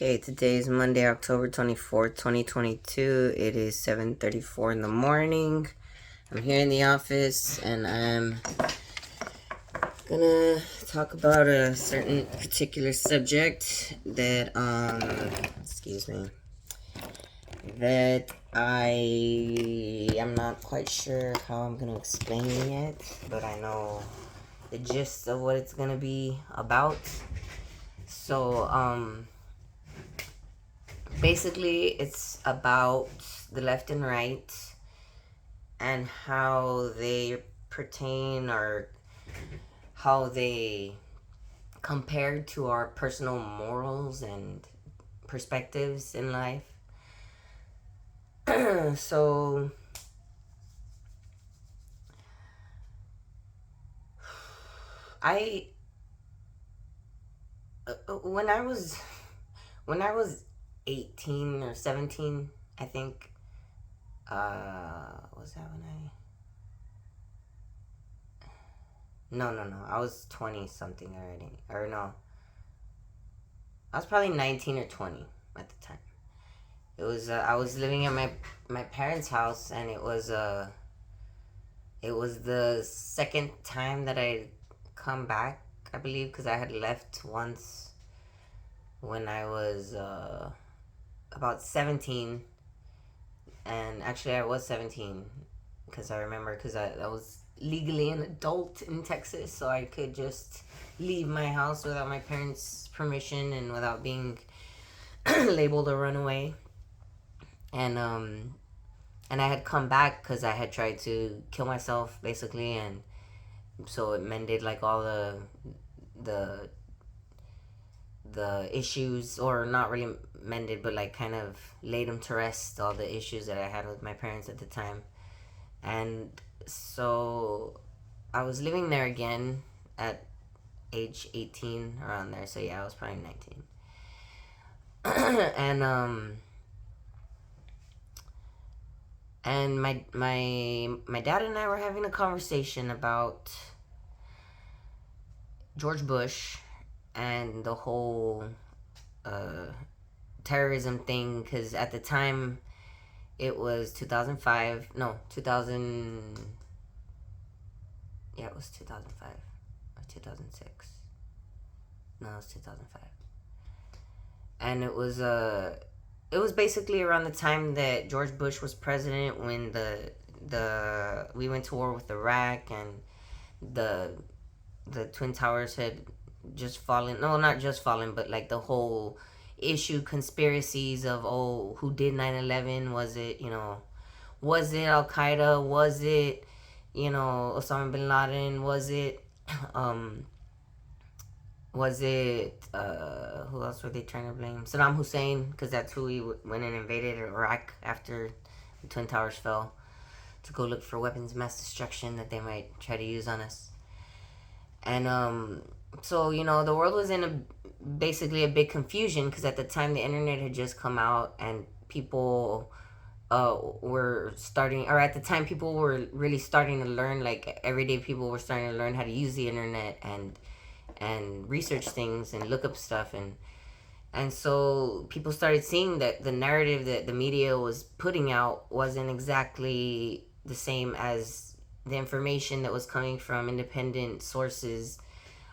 Okay, today is Monday, October 24th, 2022. It is 7:34 in the morning. I'm here in the office and I'm gonna talk about a certain particular subject that excuse me, that I am not quite sure how I'm gonna explain it, but I know the gist of what it's gonna be about. So, basically, it's about the left and right and how they pertain or how they compare to our personal morals and perspectives in life. So, I when I was 18 or 17, I think. Was that when I? No. I was 20 something already. Or no, I was probably 19 or 20 at the time. It was I was living at my parents' house, and it was the second time that I come back, I believe, because I had left once when I was about 17, and actually I was 17 because I remember because I was legally an adult in Texas, so I could just leave my house without my parents' permission and without being labeled a runaway. And I had come back because I had tried to kill myself basically, and so it mended like all the the issues, or not really mended, but like kind of laid them to rest, all the issues that I had with my parents at the time. And so I was living there again at age 18, around there. So yeah, I was probably 19. and and my dad and I were having a conversation about George Bush and the whole uh, terrorism thing, because at the time it was 2005. No, 2000. Yeah, it was 2005 or 2006. No, it was 2005. And it was basically around the time that George Bush was president, when the we went to war with Iraq, and the the Twin Towers had just fallen. No, not just fallen, but like the whole issue, conspiracies of, oh, who did 9/11? Was it, was it Al Qaeda? Was it, Osama bin Laden? Um was it who else were they trying to blame? Saddam Hussein, because that's who we went and invaded Iraq after the Twin Towers fell, to go look for weapons of mass destruction that they might try to use on us. And so the world was in basically a big confusion, because at the time the internet had just come out, and people were starting, or at the time people were really starting to learn, like everyday people were starting to learn how to use the internet and research things and look up stuff, and so people started seeing that the narrative that the media was putting out wasn't exactly the same as the information that was coming from independent sources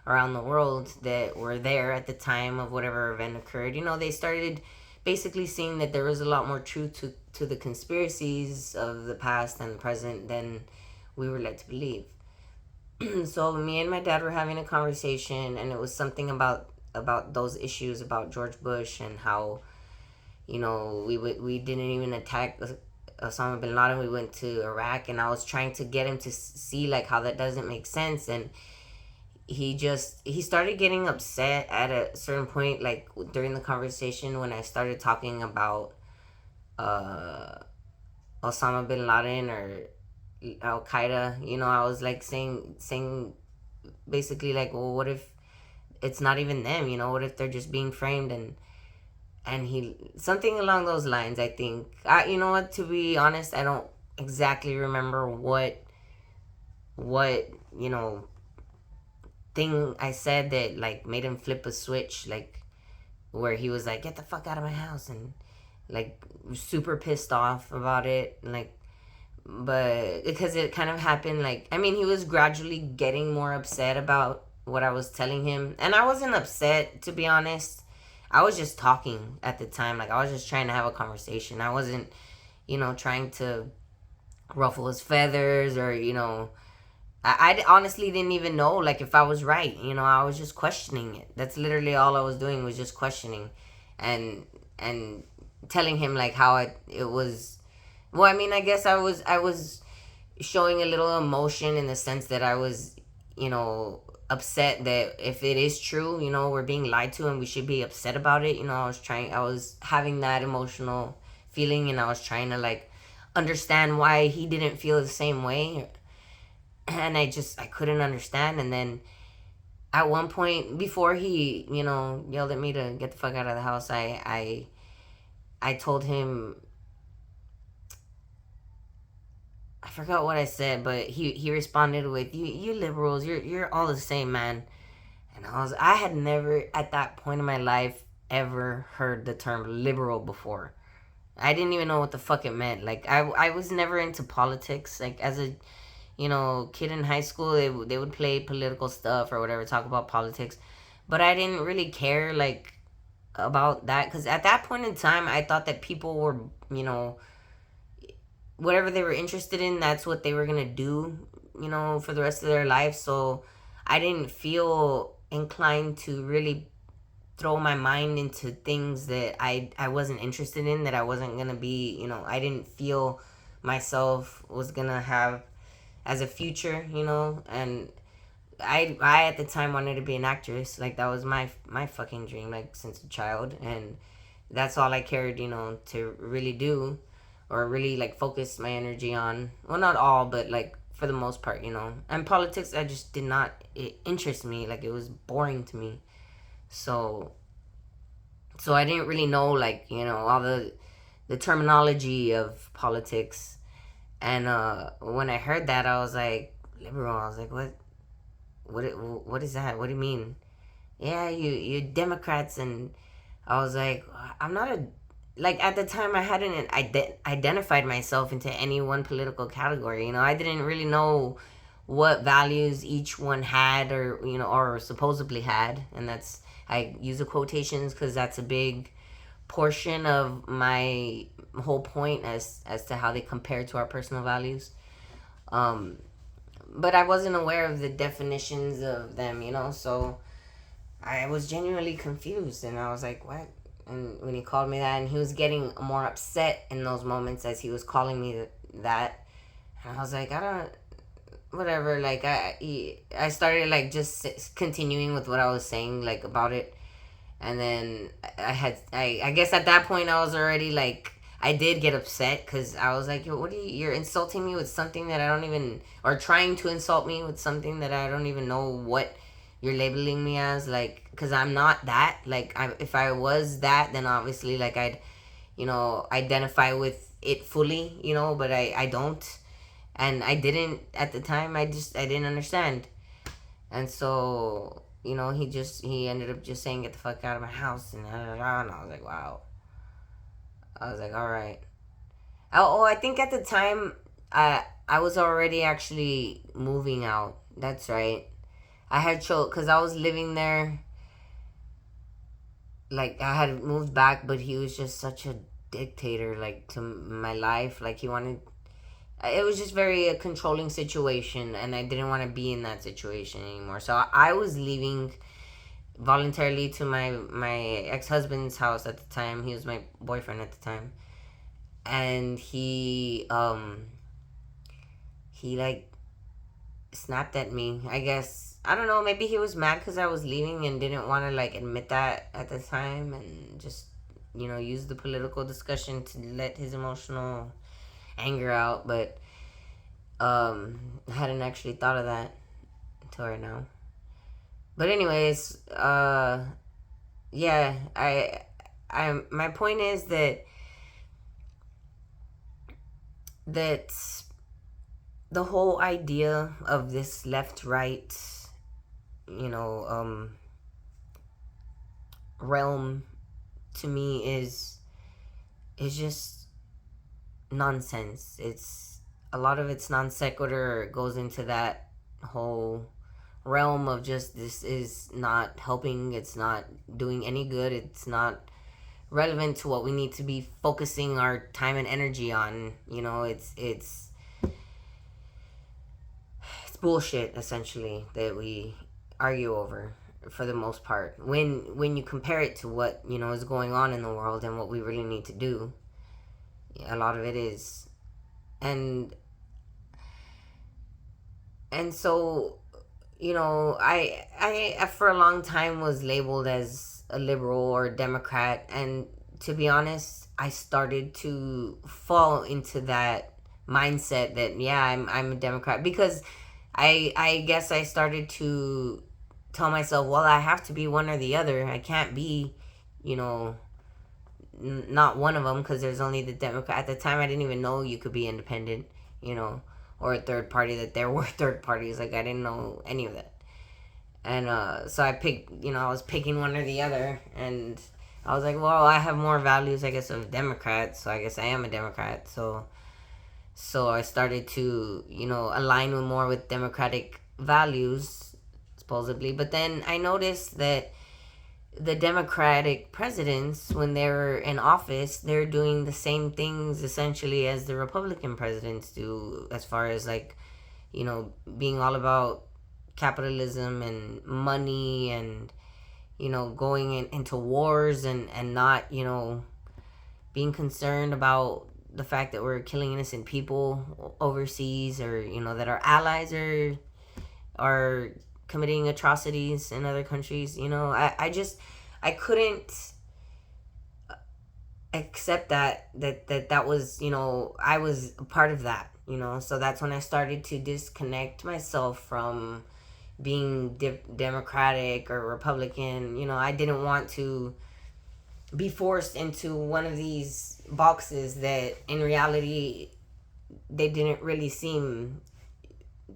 around the world that were there at the time of whatever event occurred. They started basically seeing that there was a lot more truth to the conspiracies of the past and the present than we were led to believe. So me and my dad were having a conversation, and it was something about those issues about George Bush, and how we didn't even attack Osama bin Laden. We went to Iraq, and I was trying to get him to see like how that doesn't make sense, and he started getting upset at a certain point, like during the conversation, when I started talking about uh Osama bin Laden or Al Qaeda. I was like saying basically like, well, what if it's not even them? What if they're just being framed, and he something along those lines. I think you know what, to be honest, I don't exactly remember what thing I said that like made him flip a switch, like where he was like, "Get the fuck out of my house," and like super pissed off about it, like. But because it kind of happened, like, I mean, he was gradually getting more upset about what I was telling him, and I wasn't upset, to be honest. I was just talking at the time, like I was just trying to have a conversation. I wasn't, trying to ruffle his feathers, or I honestly didn't even know, like, if I was right. I was just questioning it. That's literally all I was doing, was just questioning, and telling him like how it was. Well, I mean, I guess I was showing a little emotion, in the sense that I was, upset that if it is true, we're being lied to and we should be upset about it. I was having that emotional feeling, and I was trying to like understand why he didn't feel the same way, and I couldn't understand. And then at one point, before he, yelled at me to get the fuck out of the house, I told him, I forgot what I said, but he responded with, "You liberals, you're all the same, man." And I had never at that point in my life ever heard the term liberal before. I didn't even know what the fuck it meant. Like I was never into politics. Like as a kid in high school, they would play political stuff or whatever, talk about politics, but I didn't really care like about that, because at that point in time, I thought that people were, whatever they were interested in, that's what they were gonna do, for the rest of their life. So I didn't feel inclined to really throw my mind into things that I wasn't interested in, that I wasn't gonna be, I didn't feel myself was gonna have as a future, and I at the time wanted to be an actress. Like that was my fucking dream, like since a child, and that's all I cared, to really do, or really like focus my energy on. Well, not all, but like for the most part, And politics, I just did not interest me. Like it was boring to me. So I didn't really know, like, all the terminology of politics. And when I heard that, I was like, liberal. I was like, what is that? What do you mean? Yeah, you Democrats. And I was like, I'm not a, like at the time I hadn't identified myself into any one political category. I didn't really know what values each one had, or or supposedly had. And that's, I use the quotations because that's a big portion of my whole point as to how they compare to our personal values. um but I wasn't aware of the definitions of them, so I was genuinely confused, and I was like, what? And when he called me that, and he was getting more upset in those moments as he was calling me that, and I was like, I don't, whatever. Like I started like just continuing with what I was saying, like about it. And then I guess at that point I was already like, I did get upset, because I was like, yo, what are you're insulting me with something that I don't even, or trying to insult me with something that I don't even know what you're labeling me as, like, because I'm not that. Like if I was that, then obviously like I'd identify with it fully, but I don't. And I didn't at the time. I didn't understand. And so, he ended up just saying, "Get the fuck out of my house," and I was like, wow. I was like, all right. Oh, I think at the time, I was already actually moving out. That's right. I had because I was living there. Like I had moved back, but he was just such a dictator, like to my life. Like he wanted. It was just very a controlling situation, and I didn't want to be in that situation anymore. So I was leaving voluntarily to my ex-husband's house at the time. He was my boyfriend at the time. And he like snapped at me, I guess. I don't know, maybe he was mad because I was leaving and didn't want to like admit that at the time, and just use the political discussion to let his emotional anger out. But I hadn't actually thought of that until right now. But anyways, yeah, my point is that the whole idea of this left right, you know, realm to me is just nonsense. It's a lot of it's non sequitur. Goes into that whole realm of just this is not helping. It's not doing any good. It's not relevant to what we need to be focusing our time and energy on. You know, it's bullshit essentially that we argue over for the most part. When you compare it to what, you know, is going on in the world and what we really need to do, a lot of it is. And so, you know, I for a long time was labeled as a liberal or a Democrat, and to be honest, I started to fall into that mindset that yeah, I'm a Democrat, because I guess I started to tell myself, well, I have to be one or the other. I can't be, you know, not one of them, because there's only the Democrat. At the time, I didn't even know you could be independent, you know, or a third party, that there were third parties. Like, I didn't know any of that. And so I picked, you know, I was picking one or the other. And I was like, well, I have more values, I guess, of Democrats. So I guess I am a Democrat. So I started to, you know, align with more with Democratic values, supposedly. But then I noticed that the Democratic presidents, when they're in office, they're doing the same things essentially as the Republican presidents do, as far as, like, you know, being all about capitalism and money, and, you know, going into wars, and not, you know, being concerned about the fact that we're killing innocent people overseas, or, you know, that our allies are committing atrocities in other countries. You know, I couldn't accept that was, you know, I was a part of that, you know. So that's when I started to disconnect myself from being Democratic or Republican. You know, I didn't want to be forced into one of these boxes that in reality they didn't really seem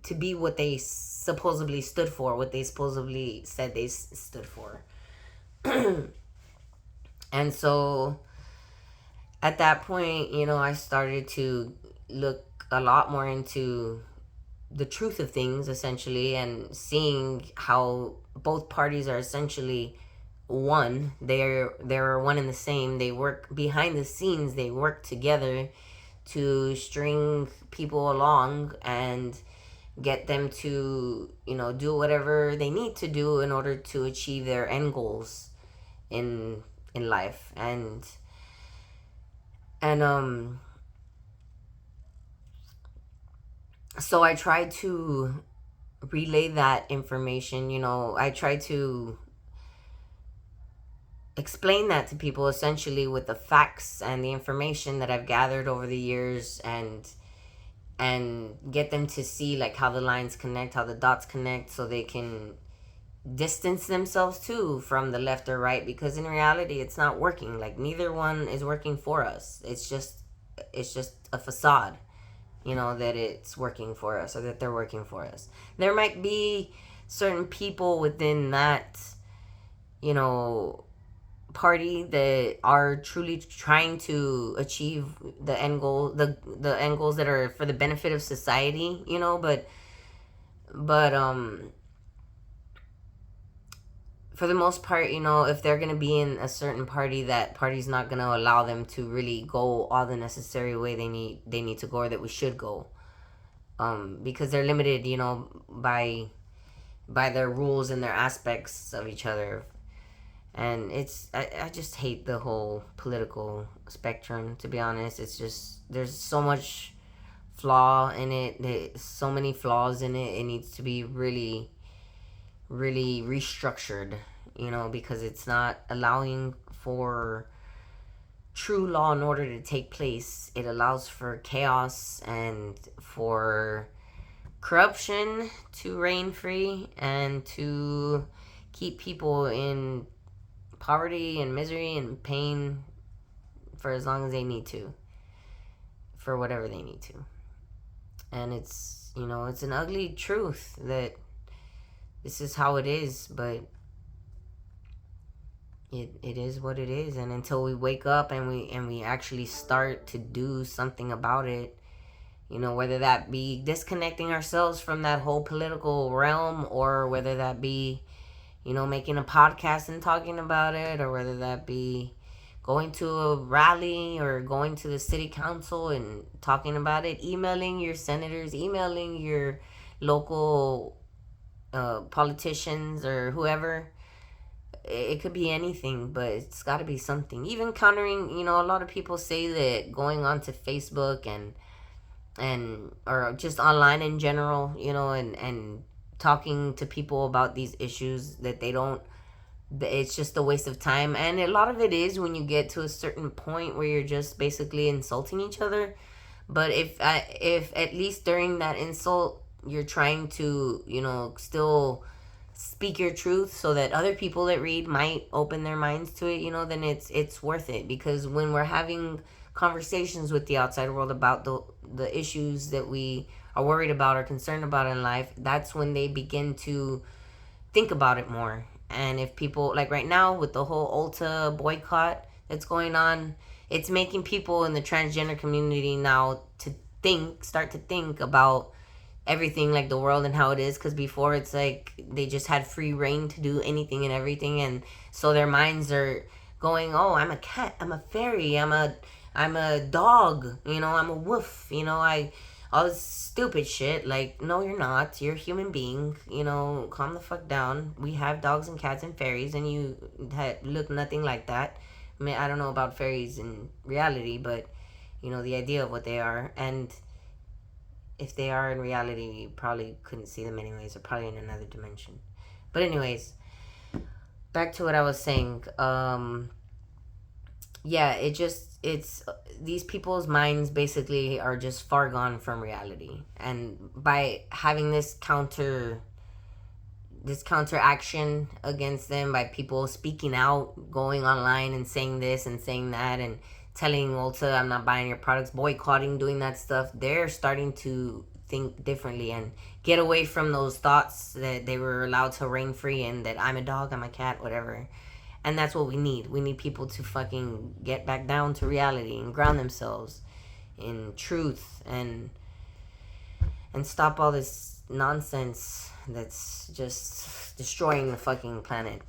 to be what they supposedly stood for, what they supposedly said they stood for. And so at that point, you know, I started to look a lot more into the truth of things, essentially, and seeing how both parties are essentially one. They're one and the same. They work behind the scenes. They work together to string people along and get them to, you know, do whatever they need to do in order to achieve their end goals in life. And so I try to relay that information. You know, I try to explain that to people essentially with the facts and the information that I've gathered over the years, and get them to see, like, how the lines connect, how the dots connect, so they can distance themselves too from the left or right, because in reality it's not working. Like, neither one is working for us. It's just a facade, you know, that it's working for us, or that they're working for us. There might be certain people within that, you know, party that are truly trying to achieve the end goal, the end goals that are for the benefit of society, you know. But for the most part, you know, if they're gonna be in a certain party, that party's not gonna allow them to really go all the necessary way they need to go, or that we should go, because they're limited, you know, by their rules and their aspects of each other. And I just hate the whole political spectrum, to be honest. It's just, there's so much flaw in it. There's so many flaws in it. It needs to be really, really restructured, you know, because it's not allowing for true law and order to take place. It allows for chaos and for corruption to reign free, and to keep people in poverty and misery and pain for as long as they need to, for whatever they need to. And it's, you know, it's an ugly truth that this is how it is. But it is what it is, and until we wake up and we actually start to do something about it, whether that be disconnecting ourselves from that whole political realm, or whether that be making a podcast and talking about it, or whether that be going to a rally or going to the city council and talking about it, emailing your senators, emailing your local politicians or whoever. It could be anything, but it's got to be something. Even countering, a lot of people say that going onto Facebook and or just online in general, and talking to people about these issues, that they don't, it's just a waste of time. And a lot of it is when you get to a certain point where you're just basically insulting each other. But if at least during that insult you're trying to still speak your truth, so that other people that read might open their minds to it, then it's worth it. Because when we're having conversations with the outside world about the issues that we are worried about or concerned about in life, that's when they begin to think about it more. And if people, like right now with the whole Ulta boycott that's going on, it's making people in the transgender community now to start to think about everything, like the world and how it is. Because before, it's like they just had free reign to do anything and everything, and so their minds are going, oh, I'm a cat, I'm a fairy, I'm a dog, I'm a wolf, I all this stupid shit. Like, no, you're not. You're a human being. Calm the fuck down. We have dogs and cats and fairies, and you look nothing like that. I mean, I don't know about fairies in reality, but the idea of what they are. And if they are in reality, you probably couldn't see them anyways. They're probably in another dimension. But anyways, back to what I was saying. Yeah, it's these people's minds basically are just far gone from reality. And by having this counteraction against them, by people speaking out, going online and saying this and saying that, and telling Ulta, I'm not buying your products, boycotting, doing that stuff, they're starting to think differently and get away from those thoughts that they were allowed to reign free in, that I'm a dog, I'm a cat, whatever. And that's what we need. We need people to fucking get back down to reality and ground themselves in truth, and stop all this nonsense that's just destroying the fucking planet.